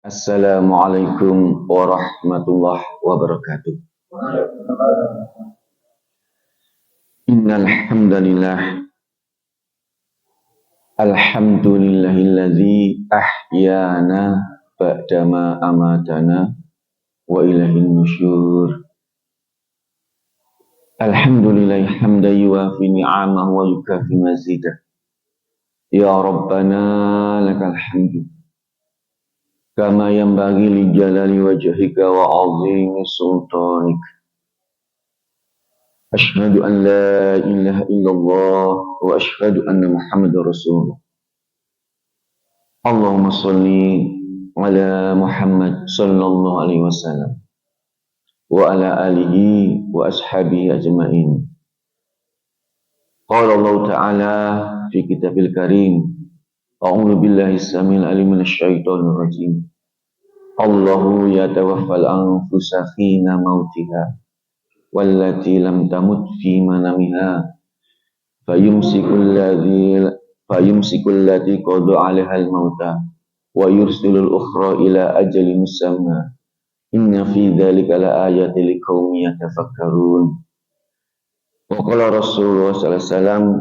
Assalamualaikum warahmatullahi wabarakatuh. Innal hamdalillah alhamdulillahilladzi ahyana ba'dama amatana wa ilaihin nusyur. Alhamdulillahi hamdan yuwafi ni'amahu wa yukafi mazidah. Ya Rabbana lakal hamdu kama yanbaghi li jalali wajhika wa 'azimi sultanik. Asyhadu an la ilaha illallah wa asyhadu anna Muhammadar Rasulullah. Allahumma shalli ala Muhammad sallallahu alaihi wasallam wa ala alihi wa ashabihi ajmain. Qala Allah Ta'ala fi kitabil karim, a'udzu billahi samil alim minasyaitonir rajim. Allahu yatawaffal anfusa hina mautiha wallati lam tamut fi manamiha fayumsikul lati qada 'alaiha al-mauta wa yursilul ukhra ila ajalin musamma inna fi dzalika la ayatin liqaumin yatafakkarun. Wa qala Rasulullah sallallahu alaihi wasallam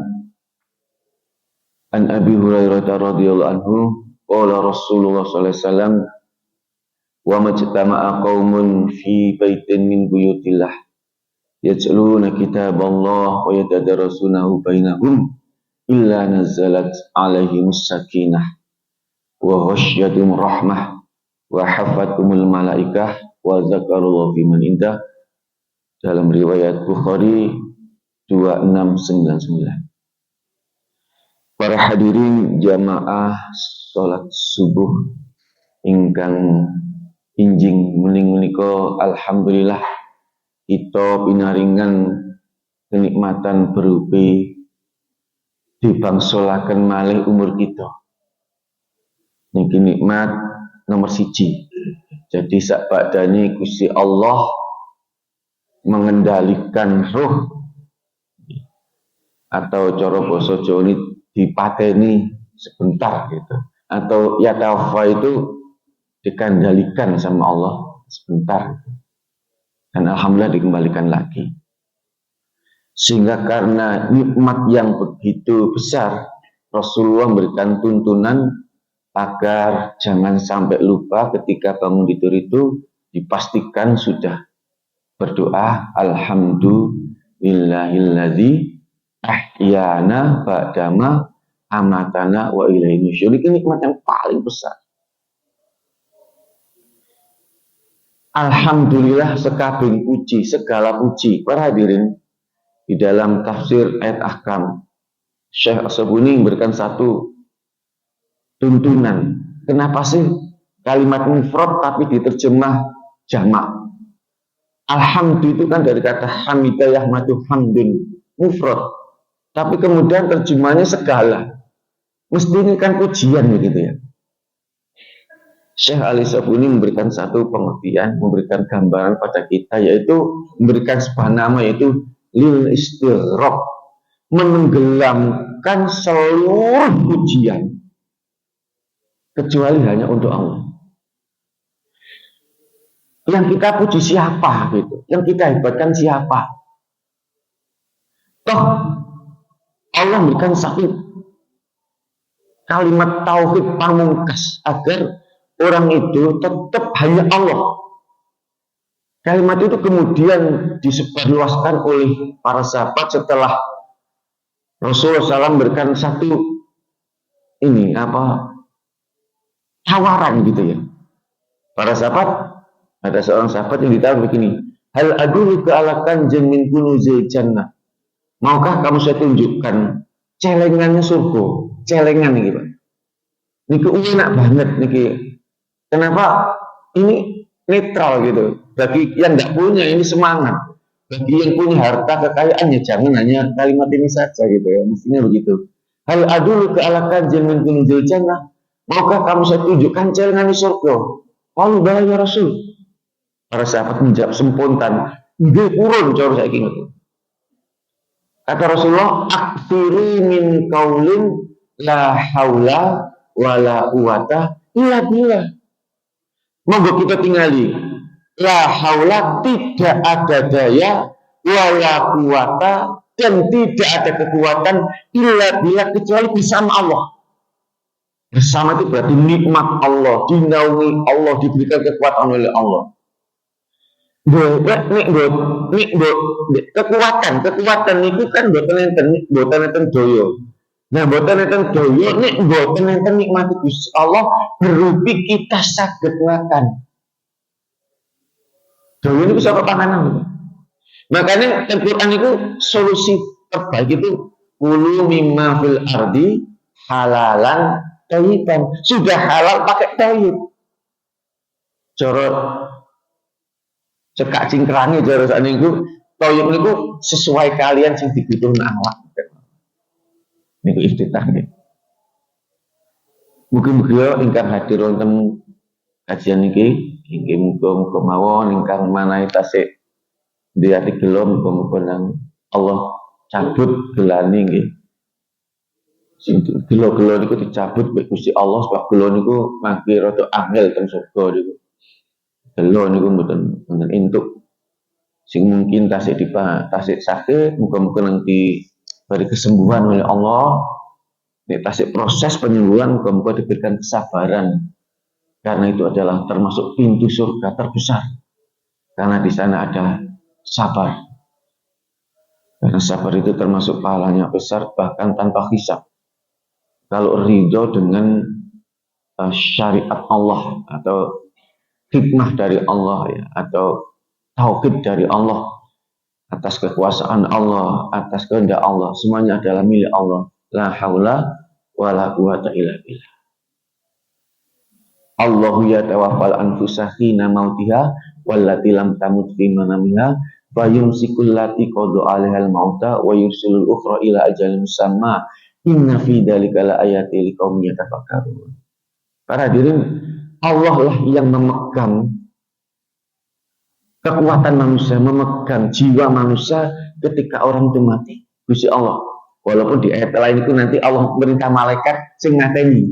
an Abi Hurairah radhiyallahu anhu qala Rasulullah sallallahu alaihi wasallam wa majtama'a qaumun fi baitin min buyutillah yaj'aluna kitaballah wa yatadarasunahu bainahum illa nazalat alaihimus sakinah wa ghasyiatumur rahmah wa hafatumul malaikah wa zakarullah fi man indah. Dalam riwayat Bukhari 2699. Para hadirin jamaah salat subuh ingkang injing mening menika, alhamdulillah kita pinaringan kenikmatan berupi dibangsulaken malih umur kita. Niki nikmat nomor siji. Jadi sak badane Gusti Allah mengendalikan roh, atau cara basa Jawa ini dipateni sebentar gitu, atau yatawafa itu dikendalikan sama Allah sebentar dan alhamdulillah dikembalikan lagi. Sehingga karena nikmat yang begitu besar, Rasulullah memberikan tuntunan agar jangan sampai lupa ketika bangun tidur itu dipastikan sudah berdoa alhamdulillahilladzi ahyana ba'dama amatana wa ilaihin nusyur. Ini nikmat yang paling besar. Alhamdulillah sekabing puji, segala puji. Para hadirin, di dalam tafsir ayat ahkam, Syekh As-Sabuni memberikan satu tuntunan. Kenapa sih kalimat mufrad tapi diterjemah jamak? Alhamdulillah itu kan dari kata hamidah yahmadu hamdun, mufrad. Tapi kemudian terjemahnya segala. Mesti ini kan pujian begitu ya. Syekh Ali Sabuni memberikan satu pengertian, memberikan gambaran pada kita, yaitu memberikan sebuah nama, yaitu lil istighraq, menenggelamkan seluruh pujian kecuali hanya untuk Allah. Yang kita puji siapa gitu, yang kita hebatkan siapa? Toh Allah memberikan satu kalimat tauhid pamungkas agar orang itu tetap hanya Allah. Kalimat itu kemudian disebarluaskan oleh para sahabat setelah Rasulullah SAW memberikan satu tawaran gitu ya. Para sahabat, ada seorang sahabat yang ditawar begini, hal adulluka ala kanzin min kunuzil jannah. Maukah kamu saya tunjukkan celengannya surga? Celengan nih Pak. Niki enak banget niki. Kenapa? Ini netral gitu. Bagi yang tidak punya ini semangat. Bagi yang punya harta kekayaan ya jangan hanya kalimat ini saja gitu ya. Mestinya begitu. Hal adulluka ala kanzin min kunuzil jannah. Maukah kamu saya tunjukkan celengan di surga? Qalu bala ya Rasul. Para sahabat menjawab spontan, nggih purun cara saya ingat. Kata Rasulullah, aktsiri min qaulin la haula wala quwata illa billah. Monggo kita tinggali. La haula, tidak ada daya, wala quwata, dan tidak ada kekuatan illa bila kecuali bersama Allah. Bersama itu berarti nikmat Allah, dinaungi Allah, diberikan kekuatan oleh Allah. Kekuatan itu kan boten enten doyo. Nah, boten enten doyo nek boten enten nikmati Gusti Allah berupi kita saged makan. Doyo niku saka panganan. Makanya Al-Qur'an itu solusi terbaik itu kulu mimma fil ardi halalan thayyiban. Sudah halal pakai thayyib. Cara cekak cingkrange cara sakniku thayyib niku sesuai kalian sing dibutuhkan awak. Niku iftitah nggih. Mugi-mugi ingkang hadir wonten kajian niki inggih muga-muga mawon ingkang manahi tasih ndiyati gelo muga-muga nang Allah cabut gelane nggih. Sing gelo-gelo niku dicabut mek Gusti Allah sebab gelo niku mangke rada angel teng surga niku. Gelo niku mboten entuk. Sing mungkin tasih sakit muga-muga nanti beri kesembuhan oleh Allah. Nek tasih proses penyembuhan muga-muga diberikan kesabaran. Karena itu adalah termasuk pintu surga terbesar. Karena di sana ada sabar. Karena sabar itu termasuk pahalanya besar bahkan tanpa hisab. Kalau ridho dengan syariat Allah atau hikmah dari Allah ya, atau tauhid dari Allah atas kekuasaan Allah, atas kehendak Allah, semuanya adalah milik Allah. La haula wala quwata illa billah. Allahu yatawaffal anfusa hina mautiha wallati lam tamut fi manamiha fa yumsikul lati qada 'alaihal mauta wa yursilul ukhra ila ajalin musamma inna fi dzalika la ayati liqaumin yatafakkarun. Para hadirin, Allah lah yang memegang kekuatan manusia, memegang jiwa manusia ketika orang itu mati. Gusti Allah. Walaupun di ayat lain itu nanti Allah perintah malaikat sing ngateni.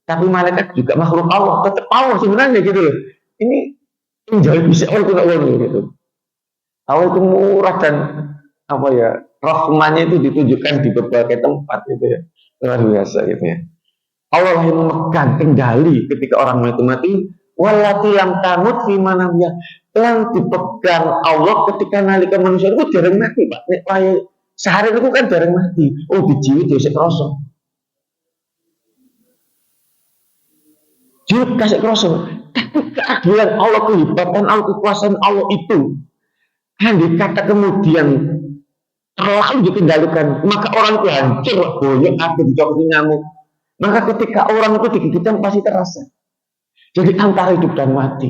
Tapi malaikat juga makhluk Allah, tetap Allah sebenarnya gitu loh. Ini menjadi bisa Allah tidak boleh gitu. Allah itu murah dan apa ya, rahmannya itu ditunjukkan di berbagai tempat gitu ya. Luar biasa gitu ya. Allah yang memegang kendali ketika orang itu mati. Walati lam tamut fi manamnya, yang dipegang Allah ketika nalika manusia itu jarang mati, Pak. Nek sehari itu kan jarang mati. Oh, dijiwit ya sik krasa. Jiwit kasih krasa. Tapi keadilan Allah, kehebatan Allah, kekuasaan Allah itu kata kemudian terlalu dikendalikan, maka orang itu hancur, banyak ada dicokoti nyamuk. Maka ketika orang itu digigitan pasti terasa. Jadi antara hidup dan mati.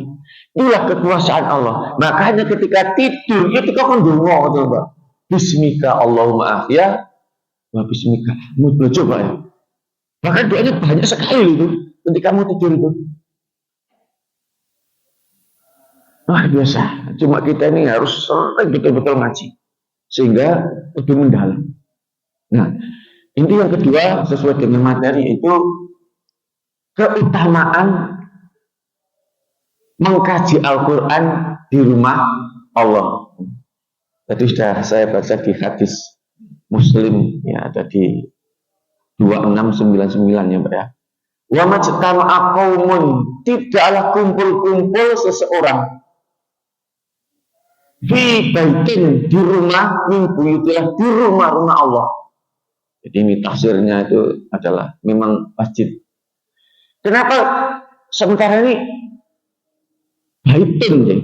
Itulah kekuasaan Allah. Makanya ketika tidur itu kau ndonga gitu, Pak. Bismika Allahumma ahya wa bismika amut. Coba ya. Bahkan doanya banyak sekali itu ketika kamu tidur itu. Wah, biasa. Cuma kita ini harus sering betul-betul ngaji sehingga lebih mendalam. Nah, ini yang kedua sesuai dengan materi itu keutamaan mengkaji Al-Quran di rumah Allah. Tadi sudah saya baca di hadis Muslim ya, ada di 2699 ya Pak ya. Wa majtama'a qaumun, tidaklah kumpul-kumpul seseorang fi baitin, di rumah, min buyutilah, di rumah-rumah Allah. Jadi ini tafsirnya itu adalah memang masjid. Kenapa sementara ini baitin ya?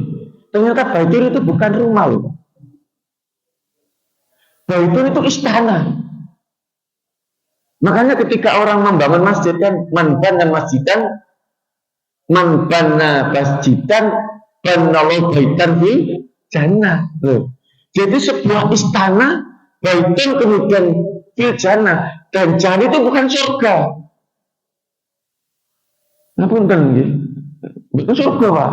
Ternyata baitin itu bukan rumah loh. Baitin itu istana. Makanya ketika orang membangun masjid kan manbana masjidan, banallahu baitan fi jannah. Jadi sebuah istana baitin kemudian fil jannah, dan jannah itu bukan surga. Ngapunten nggih. Bukan surga, Pak.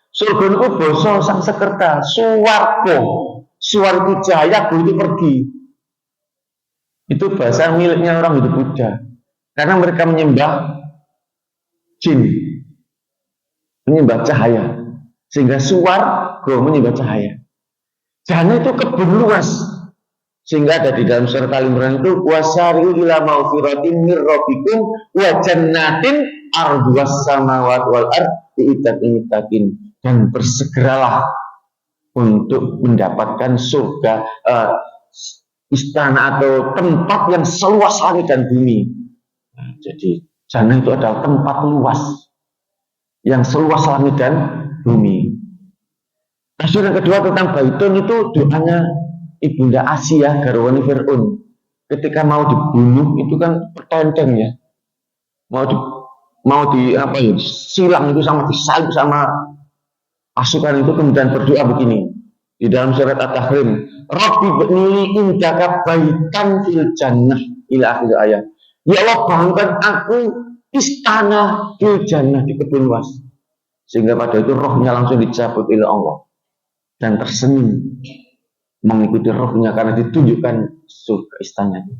Surga itu basa Sanskerta, suwarga. Suwarga jaya itu pergi. Itu bahasa miliknya orang hidup Buddha. Karena mereka menyembah jin. menyembah cahaya. Sehingga swarga menyembah cahaya. Jannah itu kebun luas. Sehingga ada di dalam surat Al-Imran itu wasari'u ila maghfiratin mir rabbikum wa jannatin arduwas samawati wal ardi ittaqin dan bersegeralah untuk mendapatkan surga istana atau tempat yang seluas langit dan bumi. Nah, jadi jannah itu adalah tempat luas yang seluas langit dan bumi. Kasus yang kedua tentang Baitun itu doanya Ibunda Asia garwani Fir'aun ketika mau dibunuh itu kan pertenteng ya, mau di apa ya silang itu sama disalib sama pasukan itu, kemudian berdoa begini di dalam surat At-Tahrim, Rabbi bnili indaka baitan fil jannah ila akhir ayat. Ya Allah, bangunkan aku istana fil jannah di kebun luas. Sehingga pada itu rohnya langsung dicabut oleh Allah dan tersenyum mengikuti rohnya karena ditunjukkan surga istananya.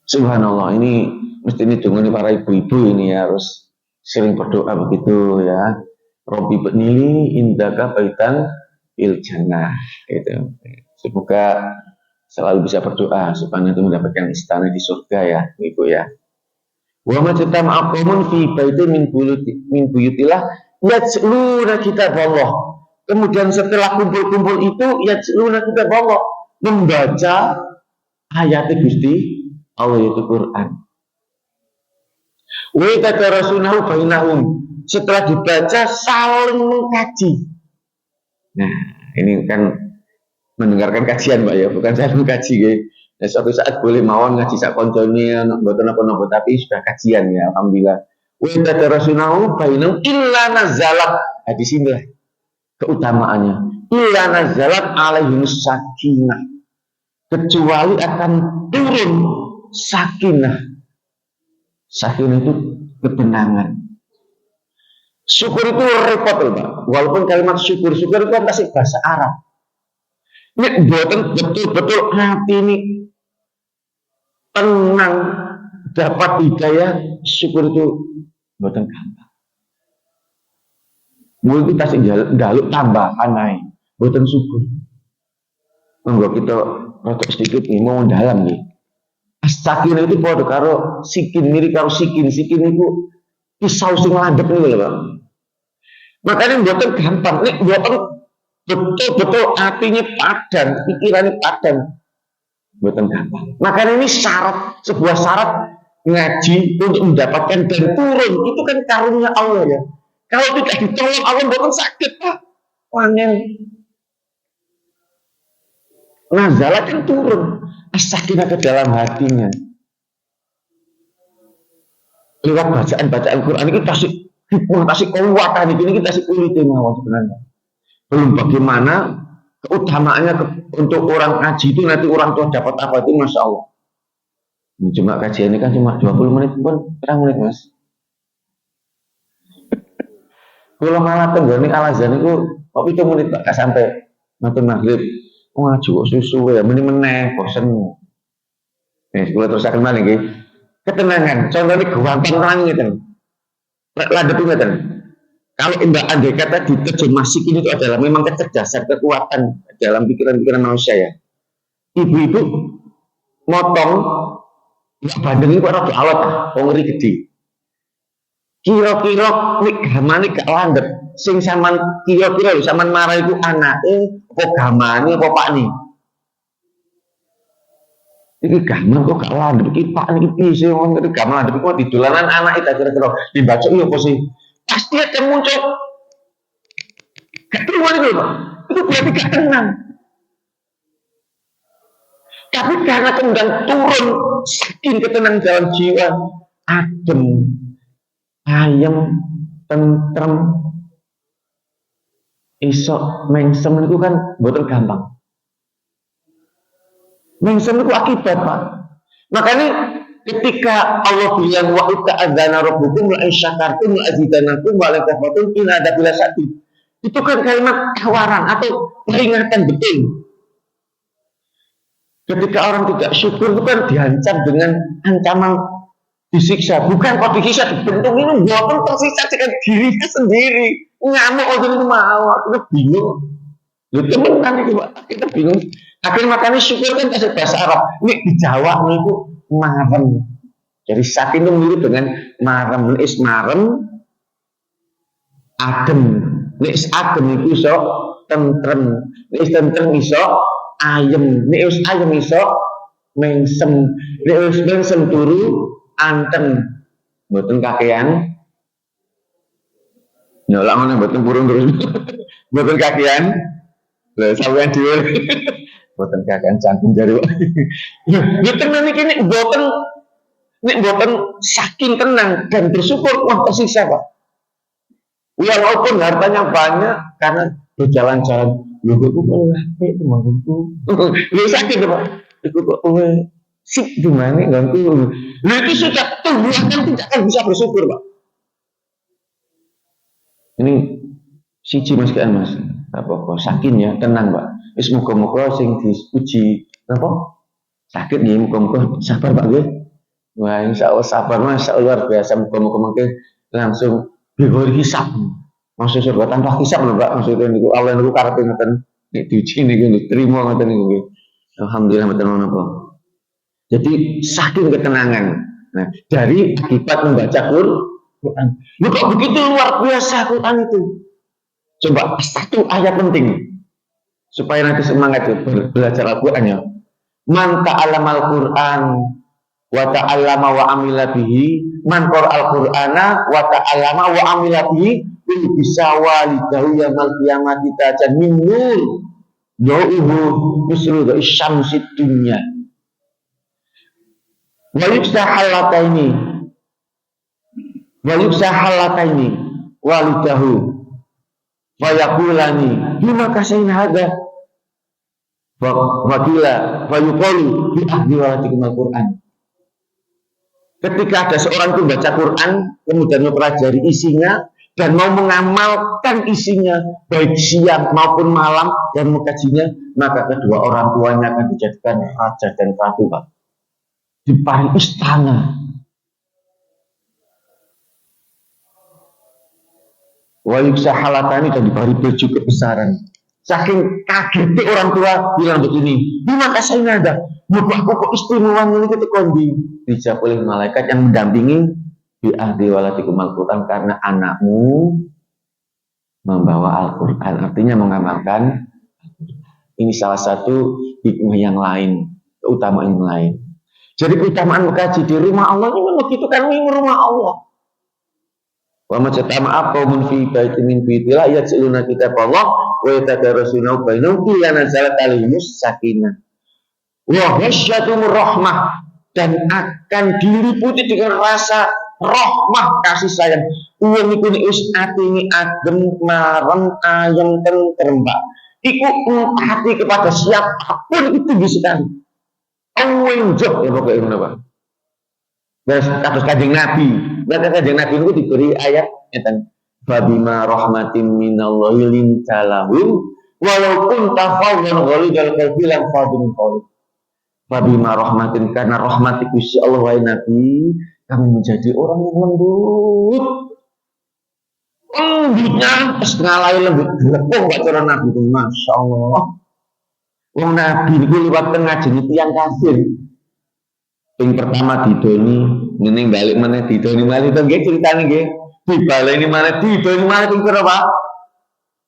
Subhanallah, ini mesti ditunggu para ibu-ibu ini ya, harus sering berdoa begitu ya. Rabbi bnili indaka baitan fil jannah gitu. Semoga selalu bisa berdoa supaya nanti mendapatkan istana di surga ya, Ibu ya. Wa majtam aqamun fi baitin min buyutillah yajluna kitaballah. Kemudian setelah kumpul-kumpul itu yajluna kitaballah, membaca ayat Gusti Allah yaitu Quran. Wa tadarasunahu bainahum. Setelah dibaca saling mengkaji. Nah, ini kan mendengarkan kajian Mbak ya, bukan saya mengkaji ya. Nah, suatu saat boleh mawon ngaji sak koncone mboten napa-napa tapi sudah kajian ya, alhamdulillah. Wa tadarasunahu bainahum illa nazalat. Nah, di sini lah keutamaannya. Illa nazalat alaihimus sakinah. Kecuali akan turun sakinah. Sakinah itu ketenangan. Syukur itu repot loh Pak. Walaupun kalimat syukur itu kan kasih bahasa Arab. Ini buatan betul-betul hati ini tenang, dapat hidayah. Syukur itu buatan gampang. Mungkin kita jaluk tambahan naik, buatan syukur. Enggak kita rotok sedikit nih mau dalam nih. Sakinah itu pada karo sikin, mirip karo sikin itu pisau sing landep nih loh Pak. Makanya buatan gampang, nih buatan betul-betul hatinya padan, pikirannya padan, buatan gampang. Makanya ini sebuah syarat ngaji untuk mendapatkan dan turun itu kan karunia Allah ya. Kalau tidak ditolong Allah buatan sakit Pak, wangel. Nazalah kan turun, as-sakinah ke dalam hatinya. Lewat bacaan Quran ini kasih kekuatan ini kita kasih kulitin sebenarnya. Belum bagaimana keutamaannya untuk orang ngaji itu nanti orang tua dapat apa itu Masya Allah. Ini cuma kajian ini kan cuma 20 menit pun berapa menit Mas? Kalau malah tenggoni Al-Azhar itu kok 7 menit Pak sampai nanti maghrib. Ngaji kok susu ya meneh bosen. Nih kalau terus akan mana gitu. Ketenangan, contohnya gampang orang gitu. Landep itu kalau Mbak Andai kata diterjemahkan ini itu adalah memang kecerdasan, kekuatan dalam pikiran-pikiran manusia ya. Ibu-ibu motong nggak bandengin kok rada awet ngeri gede. Kira-kira nek gamane gak landep, sing sampean kira-kira lho sampean marah iku anake apa gamane apa pakne. Iki gaman kok gak landep, iki pakne iki piye wong iki gaman landep kok didolanan anake tak kira-kira dibaca iya apa sih? Pasti akan muncul gak terima itu Pak. Itu berarti gak tenang. Tapi karena kemudian turun saking ketenangan dalam jiwa, adem, ayem, tentrem, isok mengsem itu kan betul gampang. Mengsem itu akibat Pak. Makanya ketika Allah bilang wa ta'adzana rabbukum la in syakartum la azidanakum wa la kafartum in ada bila satu. Itu kan kalimat tawaran atau peringatan betul. Ketika orang tidak syukur itu kan diancam dengan ancaman disiksa, bukan kok disiksa, dibentuk ini buatan tersiksa dengan dirinya sendiri. Ngamuk waktu itu mau, kita bingung. Lu temen kan itu Pak, kita bingung. Akhirnya makanya syukur kan kasih bahasa Arab. Ini di Jawa ini itu marem. Jadi sakin itu mirip dengan marem. Ini marem, adem. Ini adem itu iso tentrem. Ini tentrem iso ayem. Ini ayem iso mengsem. Ini mengsem turu anteng. Mboten kakean. Nyolak mana mboten burung terus. Mboten kakean. Lah sampeyan dhewe. Mboten kakean canggung jare. Ya tenan iki nek mboten saking tenang dan bersyukur wah tersiksa Pak. Walaupun hartanya banyak karena berjalan-jalan lho kok itu mangku. Lho sakit Pak. Iku kok kowe sip gimana ganggu. Lho itu sudah Tuhan tidak akan bisa bersyukur Pak. Ini siji Mas kan Mas. Apa kok sakin ya tenang Pak. Wis muga-muga sing dipuji apa? Sakit nggih muga-muga sabar Pak nggih. Wah insyaallah sabar Mas, luar biasa muga-muga mungkin langsung bebas hisab. Masuk surga tanpa hisab lho Pak. Maksudnya niku Allah niku karepe ngoten nek diuji niku diterima ngoten niku nggih. Alhamdulillah mboten napa. Jadi saking ketenangan. Nah, dari akibat membaca Quran. Loh kok begitu luar biasa Quran itu? Coba satu ayat penting supaya nanti semangat belajar Al-Quran ya. Man ta'allamal Quran wa ta'allama wa amila bihi, man qara'al Qur'ana wa ta'allama wa amila bihi bisa walidahu yaumil qiyamati tajan min nur yauhu mislu syamsid dunya. Wa yusahallataini walidahu wa yaqulani bima kasain hada wa qila wa yuqalu bi ahdi walatikum al-Qur'an. Ketika ada seorang itu baca Quran kemudian mempelajari isinya dan mau mengamalkan isinya baik siang maupun malam dan mengkajinya, maka kedua orang tuanya akan dijadikan raja dan ratu Pak. Di paling istana. Wa yuksahalatani dan diberi baju kebesaran. Saking kagetnya orang tua bilang begini, bima kasihnya ada, bukan kok istimewa ini kita kondi. Dijawab oleh malaikat yang mendampingi bi ahdi walatikum al-Quran karena anakmu membawa Al-Quran, artinya mengamalkan. Ini salah satu hikmah yang lain, keutamaan yang lain. Jadi keutamaan mengkaji di rumah Allah ini begitu kan, ini rumah Allah. Wa majtama'a qaumun fi baitin min baitillah yatsiluna kitaballah wa yatadarasuna bainahum illa nazalat alaihimus sakinah wa hasyatumur rahmah, dan akan diliputi dengan rasa rahmah kasih sayang. Uang iku nek wis atine adem marem ayem tentrem Pak. Iku empati kepada siapapun itu bisa. Enjoy ya pokoknya ngono Pak. Terus kados Kanjeng Nabi. Maka Kanjeng Nabi itu diberi ayat ngeten. Fabima rahmatin minallahi lintalahum walaupun tafawwan ghalidal qalbi lam fadun qaul. Fabima rahmatin, karena rahmat Gusti Allah wahai Nabi, kami menjadi orang yang lembut. Lembutnya ngalai lembut glepung kok cara Nabi itu, Masya Allah. Wong Nabi itu liwat tengah jenis yang kafir. Yang pertama didoni, ini balik mana didoni mana itu nggih ceritanya nggih. Dibaleni mana didoni mana itu apa?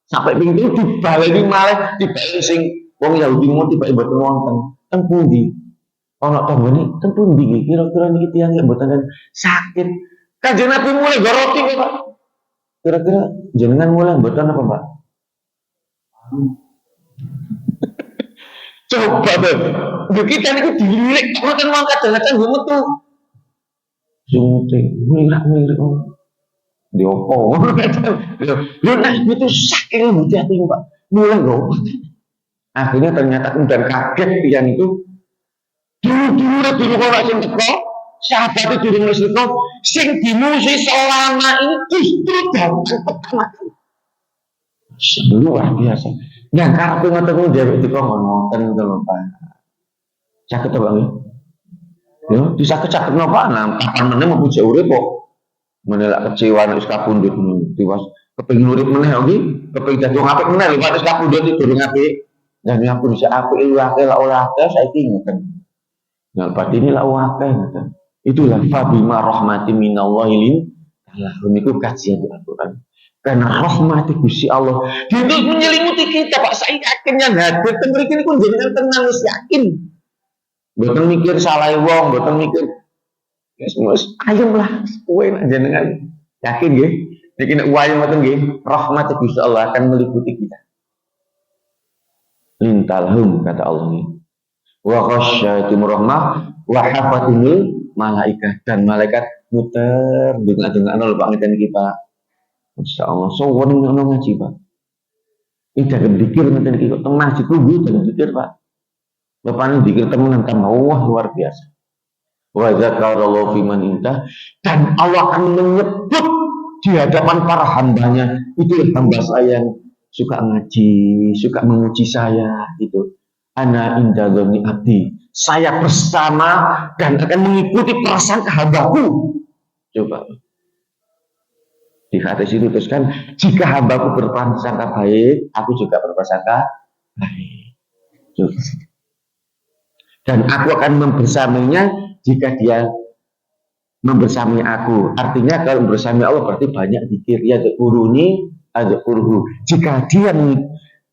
Sampai pintu dibaleni mana dibaleni sing wong Yahudi mau tiba-tiba mboten wonten. Teng pundi? Ana tanggane teng pundi nggih kira-kira niki tiyang nggih mboten sakit. Kanjeng Nabi mulai goroti kok Pak. Kira-kira jenengan mulai mboten apa Pak? Coba deh, kita ini dilirik, makan uang kadang-kadang gue metu. Suntik, mirak, diopo. Lu nah itu saking mudah hati Pak, mulai loh. Akhirnya ternyata kemudian kaget yang itu. Dulu orang sing teko, sahabat itu dulu teko, sing dimusuhi selama ini justru datang pertama kali. Luar biasa. Yang kartu ngoten ku dhewe dikon ngoten to lho Pak. Caket to Bang. Ya, disakit-sakit napa nang kapan meneh mau puji urip kok. Menelak kecewa nek wis kapundhut tiwas kepengin urip meneh iki, kepengin dadi wong apik meneh lho, wis kapundhut iki durung apik. Dan aku bisa apik lu akeh lah ora akeh saiki ngoten. Nah, batine lah akeh ngoten. Itulah fabima rahmati minallahi lin Allah niku kajian Al-Qur'an. Karena rahmati Gusti Allah itu menyelimuti kita Pak. Saya yakin yang hadir teng mriki niku jenengan tenang wis yakin. Mboten mikir salah wong, mboten mikir wis ayem lah kowe jenengan yakin nggih. Niki nek wayang ngoten nggih, rahmat Gusti Allah akan meliputi kita. Lintalhum kata Allah ini. Wa ghasyatum rahmah wa hafatumul malaikat dan malaikat muter dengar lho Pak ngeten iki Pak. Insyaallah sowan ngono ngaji Pak. Ini jangan dikir ngeten iki kok teng masjid kuwi jangan dikir Pak. Bapak ini dikir temenan tambah wah luar biasa. Wa zakarallahu fiman indah dan Allah akan menyebut di hadapan para hambanya itu hamba saya yang suka ngaji, suka menguji saya gitu. Ana inda dzanni abdi. Saya bersama dan akan mengikuti perasaan hambaku. Coba. Di hadis itu teruskan, jika hambaku berprasangka baik, aku juga berprasangka baik. Coba. Dan aku akan membersamainya jika dia membersamai aku. Artinya kalau bersamai Allah berarti banyak zikir. Ya kuruni ada kurhu. Jika dia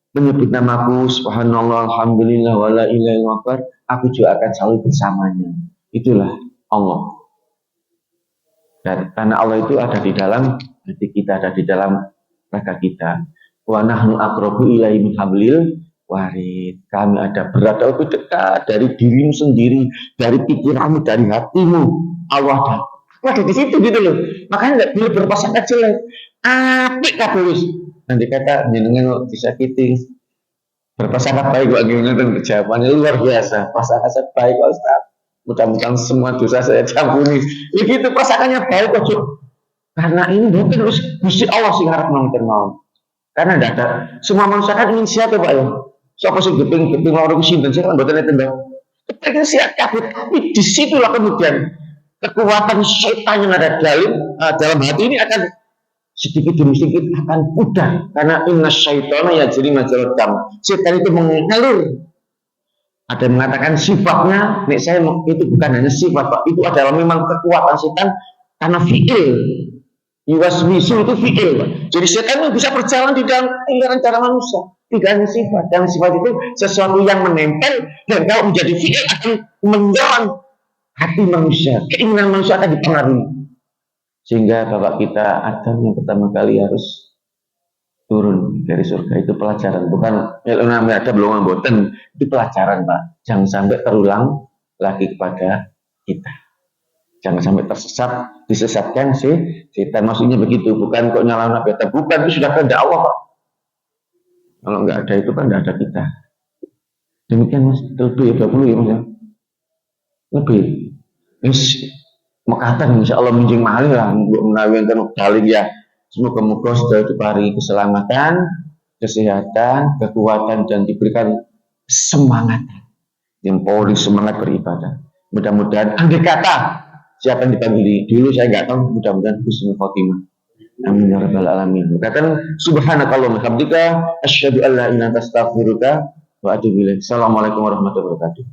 menyebut namaku, subhanallah, alhamdulillah, wala ilaha illallah, aku juga akan selalu bersamanya. Itulah Allah. Dan karena Allah itu ada di dalam hati kita, ada di dalam raga kita. Wa nahnu aqrabu ilaihi min hablil warid. Kami ada berada lebih dekat dari dirimu sendiri, dari pikiranmu, dari hatimu. Allah ada di situ gitu loh. Makanya nggak boleh berprasangka jelek. Apik kabeh wis. Nanti kata jenengan disakiti. Berprasangka baik kok gimana jawabannya luar biasa. Prasangka baik Pak Ustaz. Mudah-mudahan semua dosa saya campuni. Begitu prasangkanya baik kok. Karena ini mungkin harus Gusti Allah sing ngarep nonton mau. Karena tidak ada semua manusia kan ingin siapa Pak ya. Siapa sih geping lorong sinten sih kan mboten enten Bang. Kepengin siap kabeh tapi disitulah kemudian kekuatan setan yang ada dalam hati ini akan sedikit demi sedikit akan pudar karena inna syaitana yajri majrad dam. Setan itu mengalir. Ada yang mengatakan sifatnya, nek saya itu bukan hanya sifat Pak, itu adalah memang kekuatan setan karena fi'il. Yuwaswisu itu fi'il Pak. Jadi setan itu bisa berjalan di dalam lingkaran cara manusia. Tidak hanya sifat, dan sifat itu sesuatu yang menempel dan kalau menjadi fi'il akan mendalam hati manusia, keinginan manusia akan dipengaruhi. Sehingga Bapak kita Adam yang pertama kali harus turun dari surga. Itu pelajaran, bukan namanya ada belum boten, itu pelajaran Pak. Jangan sampai terulang lagi kepada kita. Jangan sampai tersesat, disesatkan setan. Maksudnya begitu, bukan kok nyalahin Nabi Adam, bukan, itu sudah kehendak Allah Pak. Kalau nggak ada itu kan nggak ada kita. Demikian Mas, lebih 20 ya Mas ya. Lebih. Mekatan insya Allah minjing malih lah untuk menawi enten dalih ya. Semoga-moga sudah diparingi keselamatan, kesehatan, kekuatan dan diberikan semangat. Yang polri semangat beribadah. Mudah-mudahan andai kata siapa yang dipanggil dulu saya nggak tahu, mudah-mudahan husnul khotimah. Amin ya rabbal alamin. Katakan subhanakallahumma hamdika asyhadu an la ilaha illa anta astaghfiruka wa atubu ilaik. Assalamualaikum warahmatullahi wabarakatuh.